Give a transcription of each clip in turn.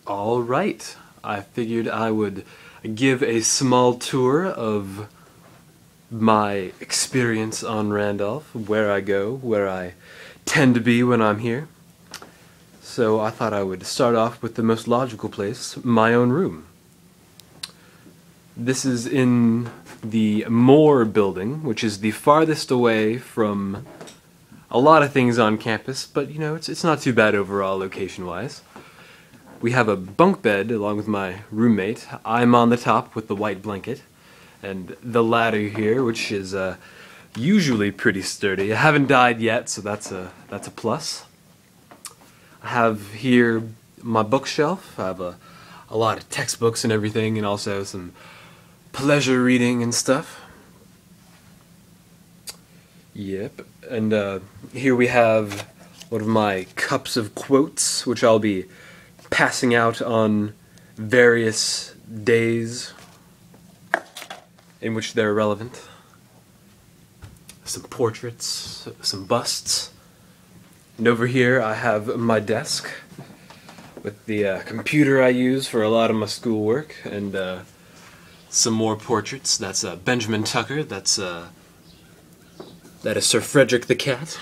All right, I figured I would give a small tour of my experience on Randolph, where I go, where I tend to be when I'm here. So I thought I would start off with the most logical place, my own room. This is in the Moore building, which is the farthest away from a lot of things on campus, but you know, it's not too bad overall location-wise. We have a bunk bed along with my roommate. I'm on the top with the white blanket, and the ladder here, which is usually pretty sturdy. I haven't died yet, so that's a plus. I have here my bookshelf. I have a lot of textbooks and everything, and also some pleasure reading and stuff. Yep, and here we have one of my cups of quotes, which I'll be passing out on various days in which they're relevant. Some portraits, some busts. And over here I have my desk with the computer I use for a lot of my schoolwork, and some more portraits. That's Benjamin Tucker. That is Sir Frederick the Cat.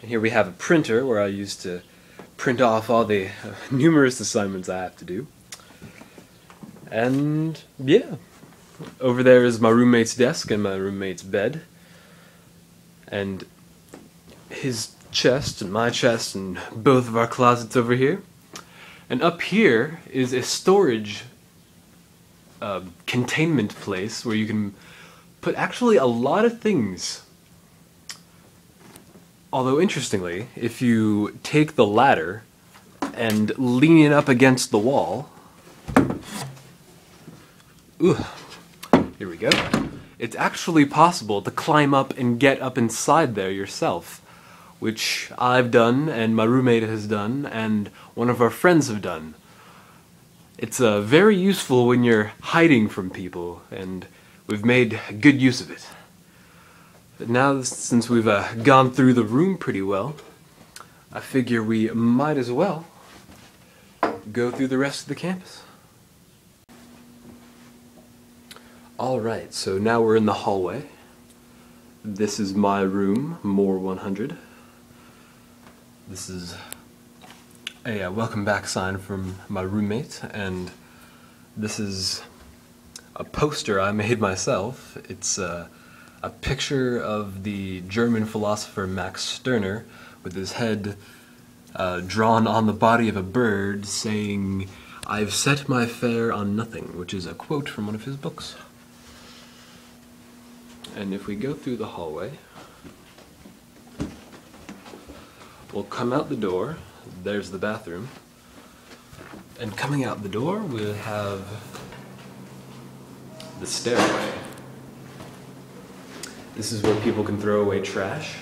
And here we have a printer where I used to print off all the numerous assignments I have to do. And yeah, over there is my roommate's desk and my roommate's bed, and his chest and my chest and both of our closets over here. And up here is a storage containment place where you can put actually a lot of things. Although interestingly, if you take the ladder and lean it up against the wall, here we go, it's actually possible to climb up and get up inside there yourself, which I've done, and my roommate has done, and one of our friends have done. It's very useful when you're hiding from people, and we've made good use of it. But now, since we've gone through the room pretty well, I figure we might as well go through the rest of the campus. Alright, so now we're in the hallway. This is my room, Moore 100. This is a welcome back sign from my roommate, and this is a poster I made myself. It's a picture of the German philosopher Max Stirner with his head drawn on the body of a bird saying, "I've set my fare on nothing," which is a quote from one of his books. And if we go through the hallway, we'll come out the door. There's the bathroom. And coming out the door, we'll have the stairway. This is where people can throw away trash.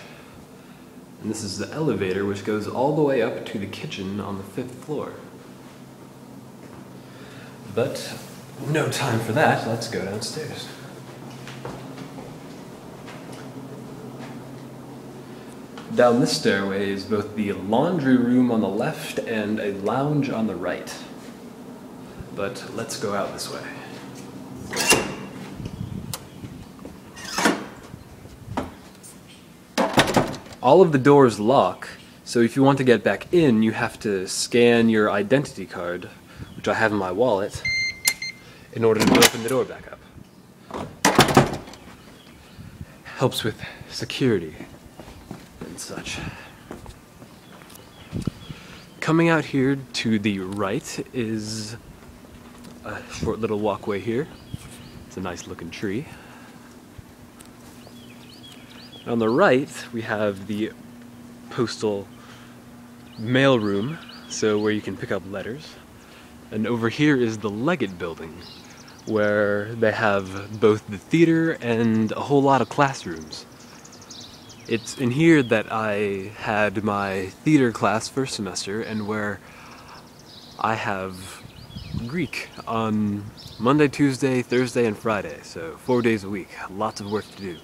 And this is the elevator, which goes all the way up to the kitchen on the 5th floor. But no time for that. Let's go downstairs. Down this stairway is both the laundry room on the left and a lounge on the right. But let's go out this way. All of the doors lock, so if you want to get back in, you have to scan your identity card, which I have in my wallet, in order to open the door back up. Helps with security and such. Coming out here to the right is a short little walkway here. It's a nice looking tree. On the right, we have the postal mail room, so where you can pick up letters. And over here is the Leggett building, where they have both the theater and a whole lot of classrooms. It's in here that I had my theater class first semester, and where I have Greek on Monday, Tuesday, Thursday, and Friday, so 4 days a week. Lots of work to do.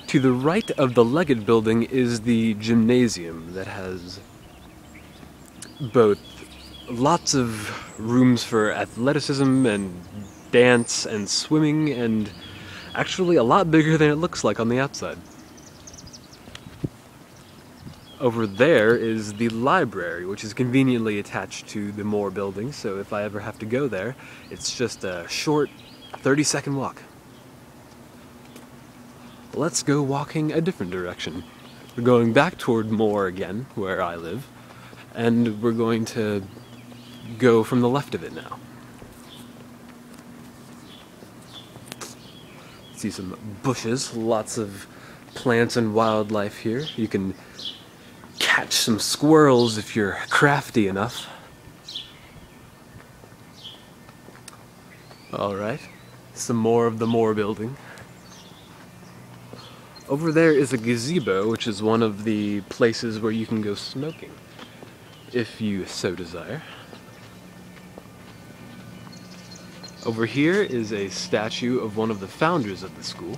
To the right of the Leggett building is the gymnasium that has both lots of rooms for athleticism and dance and swimming, and actually a lot bigger than it looks like on the outside. Over there is the library, which is conveniently attached to the Moore building, so if I ever have to go there, it's just a short 30-second walk. Let's go walking a different direction. We're going back toward Moore again, where I live, and we're going to go from the left of it now. See some bushes, lots of plants and wildlife here. You can catch some squirrels if you're crafty enough. Alright, some more of the Moore building. Over there is a gazebo, which is one of the places where you can go smoking, if you so desire. Over here is a statue of one of the founders of the school.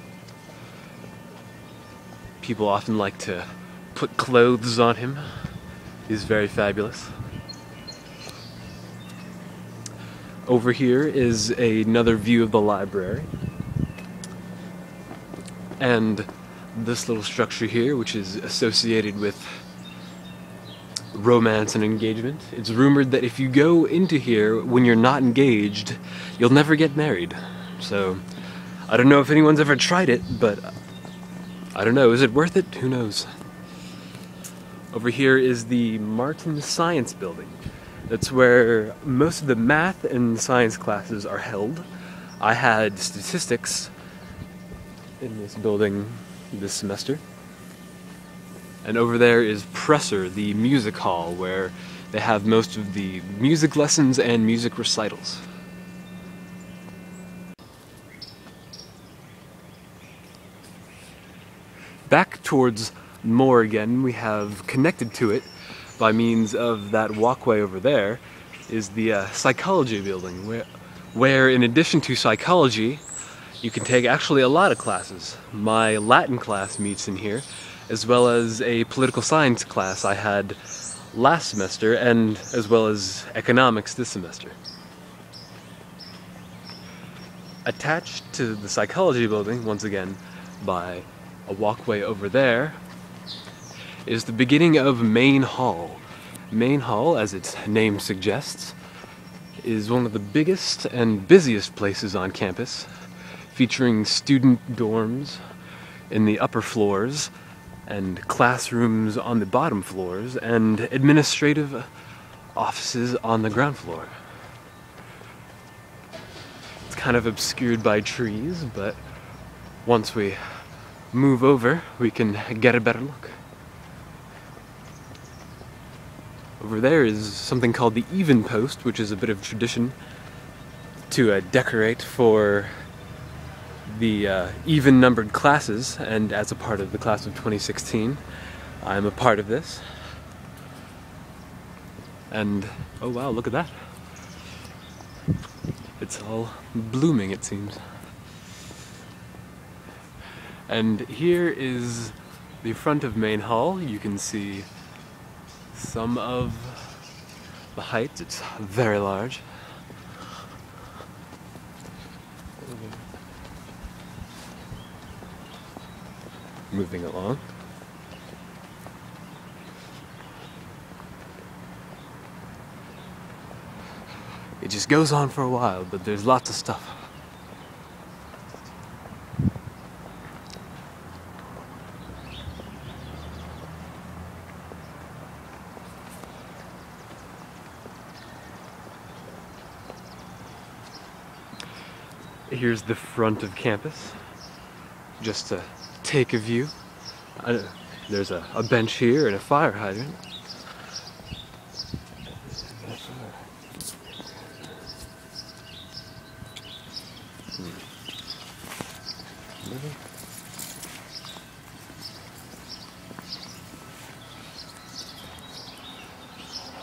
People often like to put clothes on him. He's very fabulous. Over here is another view of the library. And this little structure here, which is associated with romance and engagement. It's rumored that if you go into here when you're not engaged, you'll never get married. So, I don't know if anyone's ever tried it, but I don't know. Is it worth it? Who knows? Over here is the Martin Science Building. That's where most of the math and science classes are held. I had statistics in this building this semester. And over there is Presser, the music hall, where they have most of the music lessons and music recitals. Back towards Moore again, we have connected to it by means of that walkway over there is the psychology building, where in addition to psychology, you can take actually a lot of classes. My Latin class meets in here, as well as a political science class I had last semester, and as well as economics this semester. Attached to the psychology building, once again, by a walkway over there, is the beginning of Main Hall. Main Hall, as its name suggests, is one of the biggest and busiest places on campus, featuring student dorms in the upper floors and classrooms on the bottom floors and administrative offices on the ground floor. It's kind of obscured by trees, but once we move over, we can get a better look. Over there is something called the Even Post, which is a bit of tradition to decorate for the even-numbered classes, and as a part of the class of 2016, I'm a part of this. And, oh wow, look at that. It's all blooming, it seems. And here is the front of Main Hall. You can see some of the height. It's very large. Moving along. It just goes on for a while, but there's lots of stuff. Here's the front of campus, just to take a view. There's a bench here and a fire hydrant.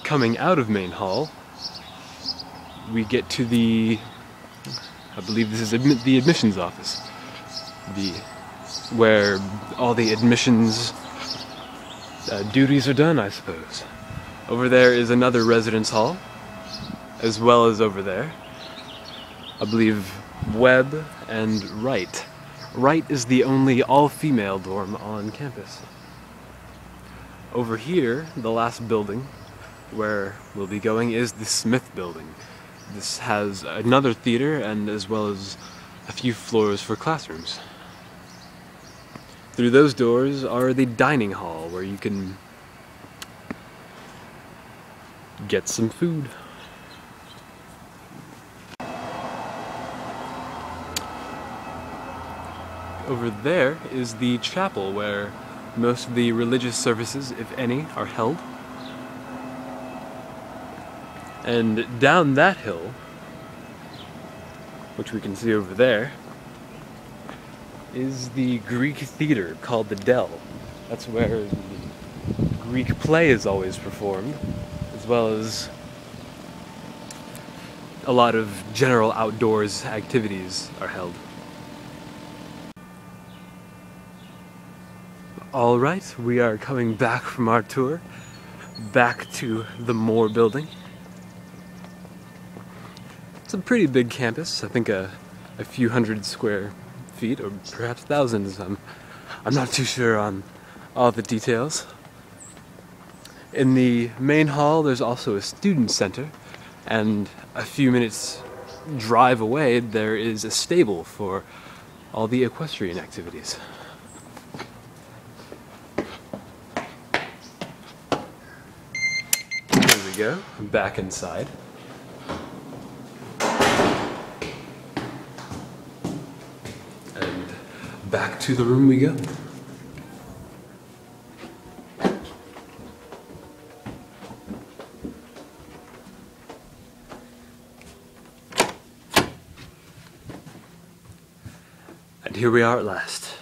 Coming out of Main Hall, we get to I believe this is the admissions office. The where all the admissions duties are done, I suppose. Over there is another residence hall, as well as over there, I believe, Webb and Wright. Wright is the only all-female dorm on campus. Over here, the last building where we'll be going is the Smith building. This has another theater and as well as a few floors for classrooms. Through those doors are the dining hall where you can get some food. Over there is the chapel where most of the religious services, if any, are held. And down that hill, which we can see over there, is the Greek theater called the Dell. That's where the Greek play is always performed, as well as a lot of general outdoors activities are held. Alright, we are coming back from our tour, back to the Moore building. It's a pretty big campus, I think a few hundred square feet, or perhaps thousands. I'm not too sure on all the details. In the main hall there's also a student center, and a few minutes drive away there is a stable for all the equestrian activities. Here we go, back inside. And back to the room we go. And here we are at last.